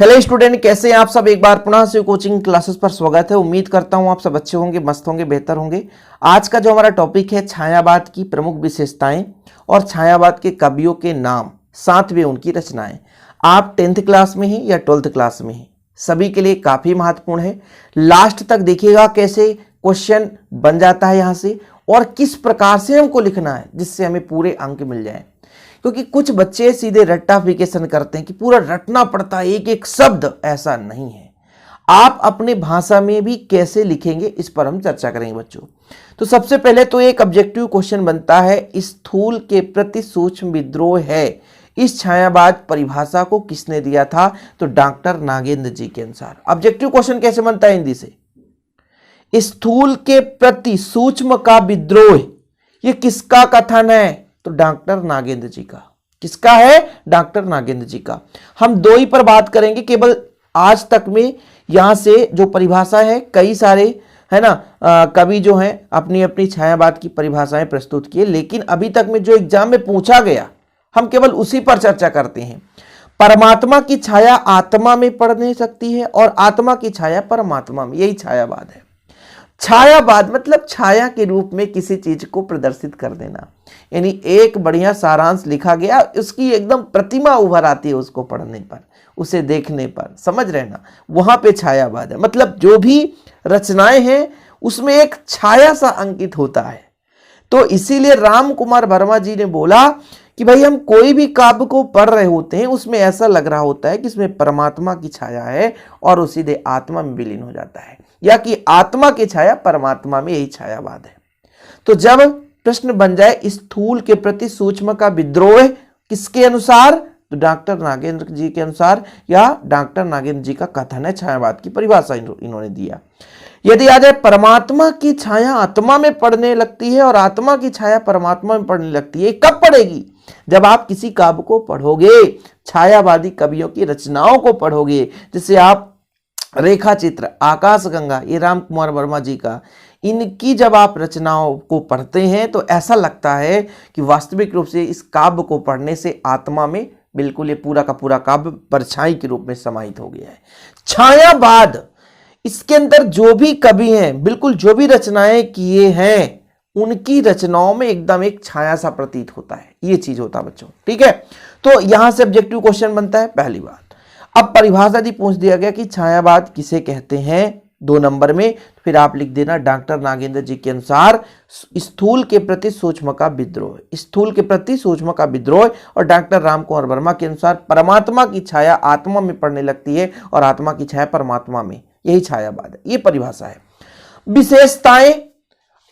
Hello student, कैसे हैं आप सब। एक बार पुनः से कोचिंग क्लासेस पर स्वागत है। उम्मीद करता हूं आप सब अच्छे होंगे, मस्त होंगे, बेहतर होंगे। आज का जो हमारा टॉपिक है छायावाद की प्रमुख विशेषताएं और छायावाद के कवियों के नाम, साथ में उनकी रचनाएं। आप 10th क्लास में हैं या 12th क्लास में हैं, सभी के लिए काफी महत्वपूर्ण है। लास्ट तक देखिएगा कैसे क्वेश्चन बन जाता है यहाँ से और किस प्रकार से हमको लिखना है जिससे हमें पूरे अंक मिल जाए। क्योंकि कुछ बच्चे सीधे रट्टाफिकेशन करते हैं कि पूरा रटना पड़ता है एक एक शब्द, ऐसा नहीं है। आप अपने भाषा में भी कैसे लिखेंगे इस पर हम चर्चा करेंगे बच्चों। तो सबसे पहले तो एक ऑब्जेक्टिव क्वेश्चन बनता है, स्थूल के प्रति सूक्ष्म विद्रोह है, इस छायावाद परिभाषा को किसने दिया था? तो डॉक्टर नागेंद्र जी के अनुसार। ऑब्जेक्टिव क्वेश्चन कैसे बनता है हिंदी से? स्थूल के प्रति सूक्ष्म का विद्रोह, ये किसका कथन है? तो डॉक्टर नागेंद्र जी का। किसका है? डॉक्टर नागेंद्र जी का। हम दो ही पर बात करेंगे केवल आज तक में। यहां से जो परिभाषा है, कई सारे है ना कवि जो हैं अपनी अपनी छायावाद की परिभाषाएं प्रस्तुत किए, लेकिन अभी तक में जो एग्जाम में पूछा गया हम केवल उसी पर चर्चा करते हैं। परमात्मा की छाया आत्मा में पड़ नहीं सकती है और आत्मा की छाया परमात्मा में, यही छायावाद है। छायावाद मतलब छाया के रूप में किसी चीज को प्रदर्शित कर देना, यानी एक बढ़िया सारांश लिखा गया, उसकी एकदम प्रतिमा उभर आती है उसको पढ़ने पर, उसे देखने पर, समझ रहे ना, वहां पे छायावाद है। मतलब जो भी रचनाएं हैं उसमें एक छाया सा अंकित होता है। तो इसीलिए राम कुमार वर्मा जी ने बोला कि भाई हम कोई भी काव्य को पढ़ रहे होते हैं उसमें ऐसा लग रहा होता है कि इसमें परमात्मा की छाया है और वो सीधे आत्मा में विलीन हो जाता है, या कि आत्मा की छाया परमात्मा में, यही छायावाद है। तो जब प्रश्न बन जाए स्थूल के प्रति सूक्ष्म का विद्रोह किसके अनुसार? तो डॉक्टर नागेंद्र जी के अनुसार, या डॉक्टर नागेंद्र जी का कथन है, छायावाद की परिभाषा इन्होंने दिया। यदि आ जाए परमात्मा की छाया आत्मा में पड़ने लगती है और आत्मा की छाया परमात्मा में पड़ने लगती है, कब पड़ेगी? जब आप किसी काव्य को पढ़ोगे, छायावादी कवियों की रचनाओं को पढ़ोगे, जिसे आप रेखा चित्र, आकाशगंगा, ये राम कुमार वर्मा जी का, इनकी जब आप रचनाओं को पढ़ते हैं तो ऐसा लगता है कि वास्तविक रूप से इस काव्य को पढ़ने से आत्मा में बिल्कुल ये पूरा का पूरा काव्य परछाई के रूप में समाहित हो गया है। छायावाद, इसके अंदर जो भी कवि हैं, बिल्कुल जो भी रचनाएं किए हैं, उनकी रचनाओं में एकदम एक छाया सा प्रतीत होता है, ये चीज होता है बच्चों, ठीक है। तो यहां से ऑब्जेक्टिव क्वेश्चन बनता है, पहली बात। अब परिभाषा दी पूछ दिया गया कि छायावाद किसे कहते हैं, 2 नंबर में, फिर आप लिख देना डॉक्टर नागेंद्र जी के अनुसार स्थूल के प्रति सूक्ष्म का विद्रोह, स्थूल के प्रति सूक्ष्म का विद्रोह, और डॉक्टर राम कुमार वर्मा के अनुसार परमात्मा की छाया आत्मा में पड़ने लगती है और आत्मा की छाया परमात्मा में, यही छायावाद है, ये परिभाषा है। विशेषताएं,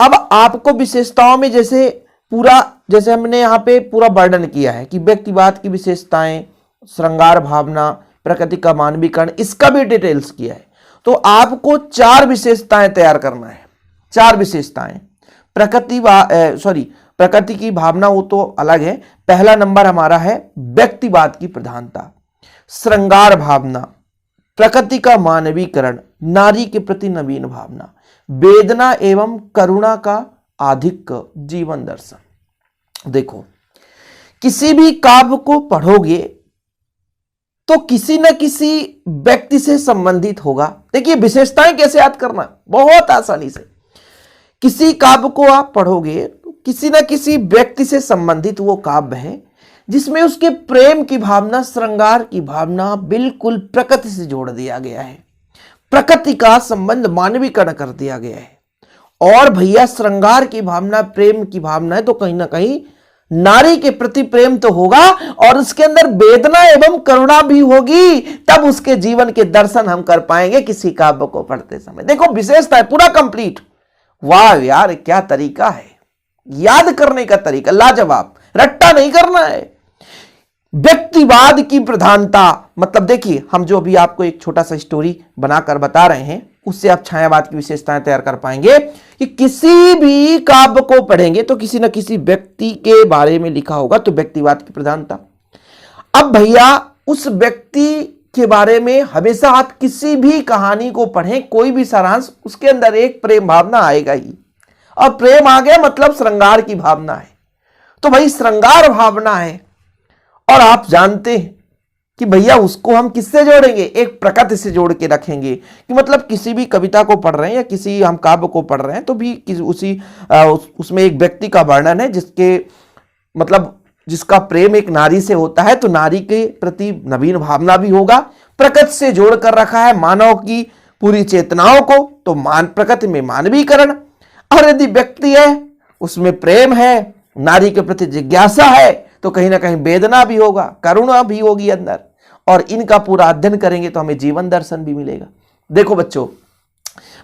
अब आपको विशेषताओं में जैसे हमने यहाँ पे पूरा वर्णन किया है कि व्यक्तिवाद की विशेषताएं, श्रृंगार भावना, प्रकृति का मानवीकरण, इसका भी डिटेल्स किया है। तो आपको 4 विशेषताएं तैयार करना है, 4 विशेषताएं। प्रकृति की भावना वो तो अलग है। पहला नंबर हमारा है व्यक्तिवाद की प्रधानता, श्रृंगार भावना, प्रकृति का मानवीकरण, नारी के प्रति नवीन भावना, वेदना एवं करुणा का आधिक्य, जीवन दर्शन। देखो, किसी भी काव्य को पढ़ोगे तो किसी न किसी व्यक्ति से संबंधित होगा। देखिए विशेषताएं कैसे याद करना, बहुत आसानी से। किसी काव्य को आप पढ़ोगे तो किसी न किसी व्यक्ति से संबंधित वो काव्य है जिसमें उसके प्रेम की भावना, श्रृंगार की भावना बिल्कुल प्रकृति से जोड़ दिया गया है, प्रकृति का संबंध मानवीकरण कर दिया गया है। और भैया श्रृंगार की भावना, प्रेम की भावना है तो कहीं ना कहीं नारी के प्रति प्रेम तो होगा और उसके अंदर वेदना एवं करुणा भी होगी, तब उसके जीवन के दर्शन हम कर पाएंगे किसी काव्य को पढ़ते समय। देखो विशेषता है पूरा कंप्लीट। वाह यार, क्या तरीका है याद करने का, तरीका लाजवाब, रट्टा नहीं करना है। व्यक्तिवाद की प्रधानता, मतलब देखिए हम जो अभी आपको एक छोटा सा स्टोरी बनाकर बता रहे हैं उससे आप छायावाद की विशेषताएं तैयार कर पाएंगे कि किसी भी काव्य को पढ़ेंगे तो किसी न किसी व्यक्ति के बारे में लिखा होगा, तो व्यक्तिवाद की प्रधानता। अब भैया उस व्यक्ति के बारे में हमेशा आप किसी भी कहानी को पढ़ें, कोई भी सारांश, उसके अंदर एक प्रेम भावना आएगा ही। और प्रेम आ गया मतलब श्रृंगार की भावना है, तो भाई श्रृंगार भावना है। और आप जानते हैं कि भैया उसको हम किससे जोड़ेंगे, एक प्रकृति से जोड़ के रखेंगे। कि मतलब किसी भी कविता को पढ़ रहे हैं या किसी हम काव्य को पढ़ रहे हैं तो भी उसमें एक व्यक्ति का वर्णन है जिसके मतलब जिसका प्रेम एक नारी से होता है, तो नारी के प्रति नवीन भावना भी होगा। प्रकृति से जोड़ कर रखा है मानव की पूरी चेतनाओं को, तो प्रकृति में मानवीकरण। और यदि व्यक्ति है उसमें प्रेम है, नारी के प्रति जिज्ञासा है, तो कहीं ना कहीं वेदना भी होगा, करुणा भी होगी अंदर। और इनका पूरा अध्ययन करेंगे तो हमें जीवन दर्शन भी मिलेगा। देखो बच्चों,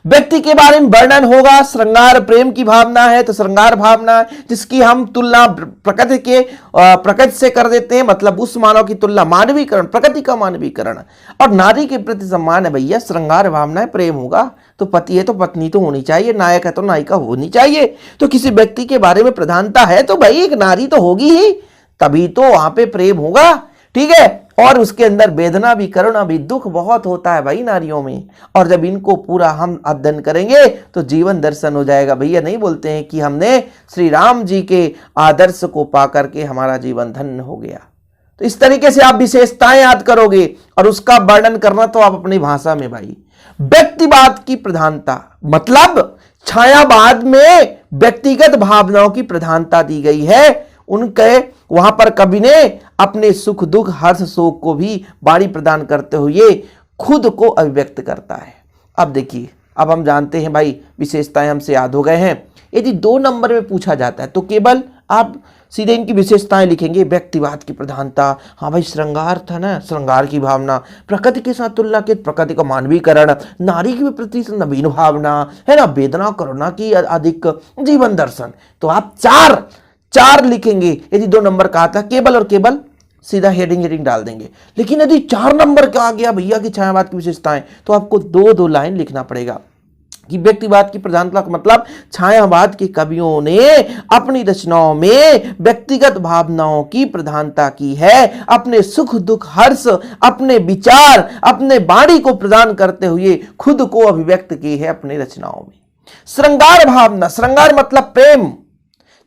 व्यक्ति के बारे में वर्णन होगा, श्रृंगार प्रेम की भावना है, तो श्रृंगार भावना जिसकी हम तुलना प्रकृति से कर देते हैं, मतलब उस मानव की तुलना मानवीकरण, प्रकृति का मानवीकरण। और नारी के प्रति सम्मान है भैया, श्रृंगार भावना है, प्रेम होगा, तो पति है तो पत्नी तो होनी चाहिए, नायक है तो नायिका होनी चाहिए। तो किसी व्यक्ति के बारे में प्रधानता है तो भाई एक नारी तो होगी ही, तभी तो वहां पे प्रेम होगा। ठीक है, और उसके अंदर वेदना भी, करुणा भी, दुख बहुत होता है भाई नारियों में। और जब इनको पूरा हम अध्ययन करेंगे तो जीवन दर्शन हो जाएगा। भैया नहीं बोलते हैं कि हमने श्री राम जी के आदर्श को पा करके हमारा जीवन धन्य हो गया। तो इस तरीके से आप विशेषताएं याद करोगे और उसका वर्णन करना तो आप अपनी भाषा में। भाई व्यक्तिवाद की प्रधानता मतलब छायावाद में व्यक्तिगत भावनाओं की प्रधानता दी गई है। उनके वहां पर कवि ने अपने सुख दुख हर्ष शोक को भी बारी प्रदान करते हुए खुद को अभिव्यक्त करता है। अब देखिए, अब हम जानते हैं भाई विशेषताएं हमसे याद हो गए हैं। यदि 2 नंबर में पूछा जाता है तो केवल आप सीधे इनकी विशेषताएं लिखेंगे। व्यक्तिवाद की प्रधानता, हाँ भाई श्रृंगार था ना, श्रृंगार की भावना, प्रकृति के साथ तुलना के प्रकृति का मानवीकरण, नारी के प्रति नवीन भावना है ना, वेदना करुणा की अधिक, जीवन दर्शन। तो आप चार लिखेंगे। यदि 2 नंबर का आता केवल और केवल सीधा हेडिंग डाल देंगे। लेकिन यदि 4 नंबर का आ गया भैया की छायावाद की विशेषताएं, तो आपको 2 लाइन लिखना पड़ेगा कि व्यक्तिवाद की प्रधानता का मतलब छायावाद के कवियों ने अपनी रचनाओं में व्यक्तिगत भावनाओं की प्रधानता की है। अपने सुख दुख हर्ष, अपने विचार, अपने वाणी को प्रदान करते हुए खुद को अभिव्यक्त की है अपनी रचनाओं में। श्रृंगार भावना, श्रृंगार मतलब प्रेम।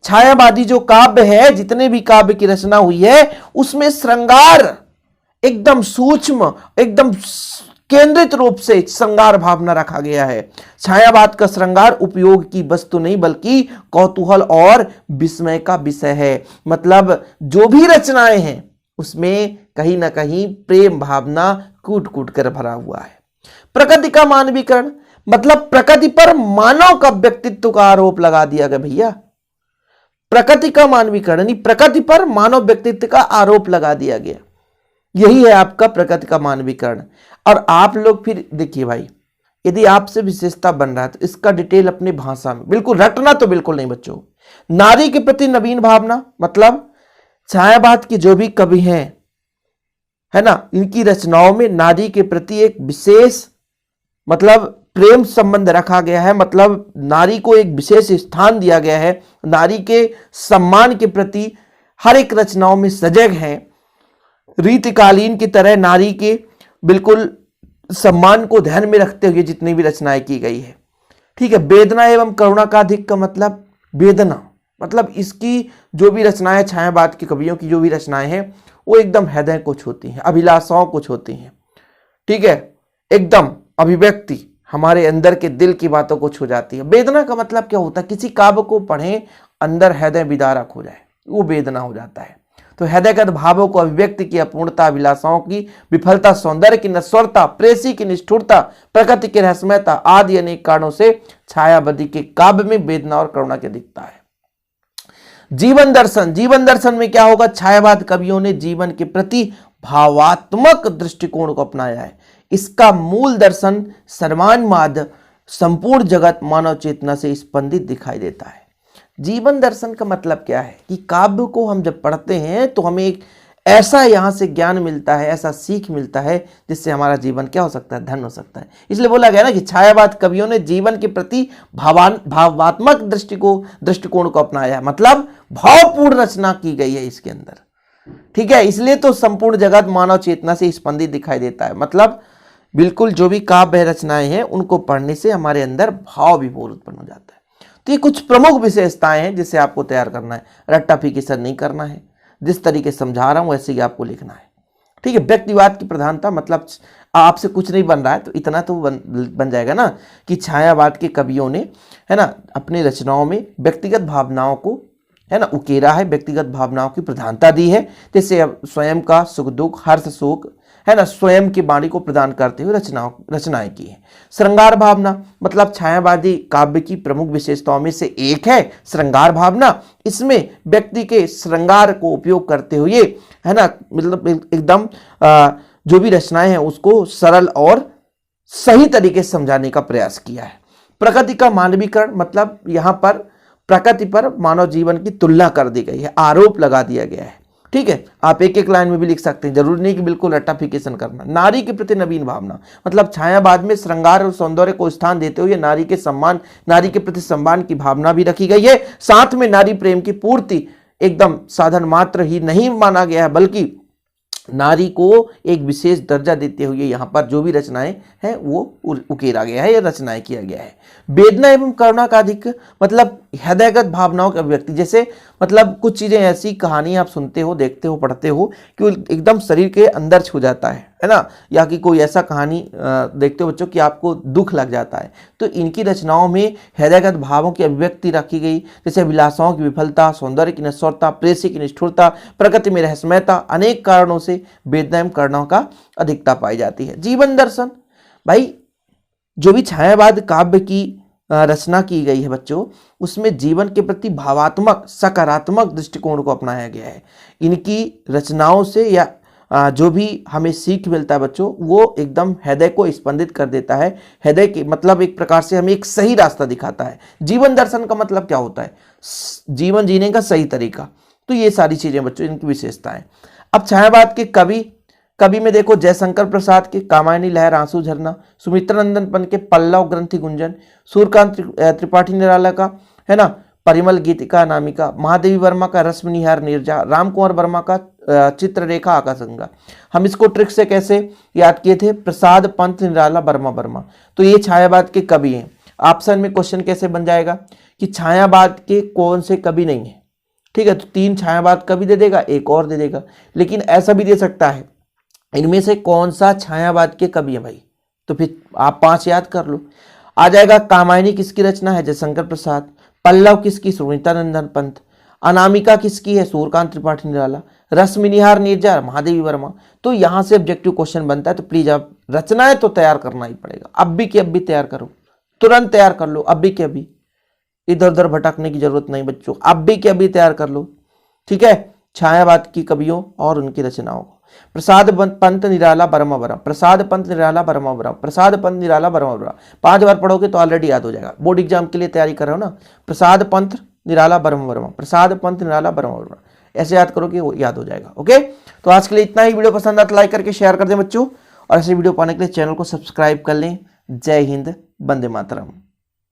छायावादी जो काव्य है, जितने भी काव्य की रचना हुई है, उसमें श्रृंगार एकदम सूक्ष्म, एकदम केंद्रित रूप से श्रृंगार भावना रखा गया है। छायावाद का श्रृंगार उपयोग की वस्तु नहीं बल्कि कौतूहल और विस्मय का विषय है। मतलब जो भी रचनाएं हैं उसमें कहीं ना कहीं प्रेम भावना कूट कूट कर भरा हुआ है। प्रकृति का मानवीकरण मतलब प्रकृति पर मानव का व्यक्तित्व का आरोप लगा दिया गया। भैया प्रकृति का मानवीकरण, प्रकृति पर मानव व्यक्तित्व का आरोप लगा दिया गया, यही है आपका प्रकृति का मानवीकरण। और आप लोग फिर देखिए भाई, यदि आपसे विशेषता बन रहा है तो इसका डिटेल अपनी भाषा में, बिल्कुल रटना तो बिल्कुल नहीं बच्चों। नारी के प्रति नवीन भावना मतलब छायावाद के जो भी कवि हैं है ना, इनकी रचनाओं में नारी के प्रति एक विशेष मतलब प्रेम संबंध रखा गया है। मतलब नारी को एक विशेष स्थान दिया गया है। नारी के सम्मान के प्रति हर एक रचनाओं में सजग है। रीतिकालीन की तरह नारी के बिल्कुल सम्मान को ध्यान में रखते हुए जितनी भी रचनाएं की गई है। ठीक है, वेदना एवं करुणा का अधिक का मतलब वेदना, मतलब इसकी जो भी रचनाएं, छायावाद के कवियों की जो भी रचनाएं हैं वो एकदम हृदय को छूती हैं, अभिलाषाओं को छूती हैं। ठीक है, एकदम अभिव्यक्ति हमारे अंदर के दिल की बातों को छू जाती है। वेदना का मतलब क्या होता है, किसी काव्य को पढ़ें अंदर हृदय विदारक हो जाए, वो वेदना हो जाता है। तो हृदयगत भावों को अभिव्यक्ति की अपूर्णता, अभिलाषाओं की विफलता, सौंदर्य की नश्वरता, प्रेसी की निष्ठुरता, प्रकृति की रहस्यमयता आदि अनेक कारणों से छायावादी के काव्य में वेदना और करुणा की दिखता है। जीवन दर्शन, जीवन दर्शन में क्या होगा, छायावाद कवियों ने जीवन के प्रति भावात्मक दृष्टिकोण को अपनाया है। इसका मूल दर्शन सर्वमान्य संपूर्ण जगत मानव चेतना से स्पंदित दिखाई देता है। जीवन दर्शन का मतलब क्या है कि काव्य को हम जब पढ़ते हैं तो हमें एक ऐसा यहाँ से ज्ञान मिलता है, ऐसा सीख मिलता है जिससे हमारा जीवन क्या हो सकता है, धन्य हो सकता है। इसलिए बोला गया ना कि छायावाद कवियों ने जीवन के प्रति भावात्मक दृष्टिकोण को अपनाया है, मतलब भावपूर्ण रचना की गई है इसके अंदर। ठीक है, इसलिए तो संपूर्ण जगत मानव चेतना से स्पंदित दिखाई देता है। मतलब बिल्कुल जो भी काव्य रचनाएं हैं उनको पढ़ने से हमारे अंदर भाव विभोर उत्पन्न हो जाता है। तो ये कुछ प्रमुख विशेषताएं हैं जिसे आपको तैयार करना है, रट्टा फीकी सर नहीं करना है। जिस तरीके से समझा रहा हूं वैसे ही आपको लिखना है। ठीक है। व्यक्तिवाद की प्रधानता मतलब आपसे कुछ नहीं बन रहा है तो इतना तो बन जाएगा ना कि छायावाद के कवियों ने, है ना, अपनी रचनाओं में व्यक्तिगत भावनाओं को, है ना, उकेरा है, व्यक्तिगत भावनाओं की प्रधानता दी है। जैसे अब स्वयं का सुख दुख हर्ष शोक, है ना, स्वयं की वाणी को प्रदान करते हुए रचनाएं की है। श्रृंगार भावना मतलब छायावादी काव्य की प्रमुख विशेषताओं में से एक है श्रृंगार भावना। इसमें व्यक्ति के श्रृंगार को उपयोग करते हुए, है ना, मतलब एकदम जो भी रचनाएं हैं उसको सरल और सही तरीके से समझाने का प्रयास किया है। प्रकृति का मानवीकरण मतलब यहाँ पर प्रकृति पर मानव जीवन की तुलना कर दी गई है, आरोप लगा दिया गया है। ठीक है, आप एक एक लाइन में भी लिख सकते हैं, जरूरी नहीं कि बिल्कुल रट्टाफिकेशन करना। नारी के प्रति नवीन भावना मतलब छायावाद में श्रृंगार और सौंदर्य को स्थान देते हुए नारी के सम्मान, नारी के प्रति सम्मान की भावना भी रखी गई है। साथ में नारी प्रेम की पूर्ति एकदम साधन मात्र ही नहीं माना गया है, बल्कि नारी को एक विशेष दर्जा देते हुए यहाँ पर जो भी रचनाएं हैं वो उकेरा गया है या रचनाएं किया गया है। वेदना एवं करुणा का अधिक मतलब हृदयगत भावनाओं की अभिव्यक्ति, जैसे मतलब कुछ चीजें ऐसी कहानी आप सुनते हो, देखते हो, पढ़ते हो कि वो एकदम शरीर के अंदर छू जाता है ना, या कि कोई ऐसा कहानी देखते हो बच्चों कि आपको दुख लग जाता है, तो इनकी रचनाओं में हृदयगत भावों की अभिव्यक्ति रखी गई। जैसे अभिलाषाओं की विफलता, सौंदर्य की नश्वरता, प्रेयसी की निष्ठुरता, प्रकृति में रहस्यमयता, अनेक कारणों से वेदना एवं करुणा का अधिकता पाई जाती है। जीवन दर्शन भाई, जो भी छायावाद काव्य की रचना की गई है बच्चों, उसमें जीवन के प्रति भावात्मक सकारात्मक दृष्टिकोण को अपनाया गया है। इनकी रचनाओं से या जो भी हमें सीख मिलता है बच्चों, वो एकदम हृदय को स्पंदित कर देता है। हृदय के मतलब एक प्रकार से हमें एक सही रास्ता दिखाता है। जीवन दर्शन का मतलब क्या होता है? जीवन जीने का सही तरीका। तो ये सारी चीजें बच्चों इनकी विशेषताएं। अब छायावाद के कवि में देखो, जयशंकर प्रसाद के कामायनी लहर आंसू झरना, सुमित्रानंदन पन के पल्लव ग्रंथि गुंजन, सूर्यकांत त्रिपाठी निराला का, है ना, परिमल गीतिका अनामिका, महादेवी वर्मा का रश्मि निहार नीरजा, राम कुंवर वर्मा का चित्ररेखा आकाशगंगा। हम इसको ट्रिक से कैसे याद किए थे? प्रसाद पंत निराला वर्मा। तो ये छायावाद के कवि हैं। ऑप्शन में क्वेश्चन कैसे बन जाएगा कि छायावाद के कौन से कवि नहीं है? ठीक है, तो 3 छायावाद कवि दे देगा, एक और दे देगा, लेकिन ऐसा भी दे सकता है इनमें से कौन सा छायावाद के कवि है भाई, तो फिर आप 5 याद कर लो। आ जाएगा कामायनी किसकी रचना है? जयशंकर प्रसाद। पल्लव किसकी? सुमित्रानंदन पंत। अनामिका किसकी है? सूर्यकांत त्रिपाठी निराला। रश्मि निहार नीरजा महादेवी वर्मा। तो यहां से ऑब्जेक्टिव क्वेश्चन बनता है, तो प्लीज आप रचनाएं तो तैयार करना ही पड़ेगा। अब भी कि अब भी तैयार करो, तुरंत तैयार कर लो, अब भी कि अभी, इधर उधर भटकने की जरूरत नहीं बच्चों, अब भी कि अभी तैयार कर लो। ठीक है, छायावाद की कवियों और उनकी रचनाओं को। प्रसाद पंत निराला वर्मा, प्रसाद पंत निराला वर्मा, प्रसाद पंत निराला वर्मा। 5 बार पढ़ोगे तो ऑलरेडी याद हो जाएगा। बोर्ड एग्जाम के लिए तैयारी कर रहे हो ना, प्रसाद पंत निराला वर्मा, प्रसाद पंत निराला वर्मा, ऐसे याद करोगे वो याद हो जाएगा। ओके, तो आज के लिए इतना ही। वीडियो पसंद आता लाइक करके शेयर कर दें बच्चों, और ऐसे वीडियो पाने के लिए चैनल को सब्सक्राइब कर लें। जय हिंद, वंदे मातरम।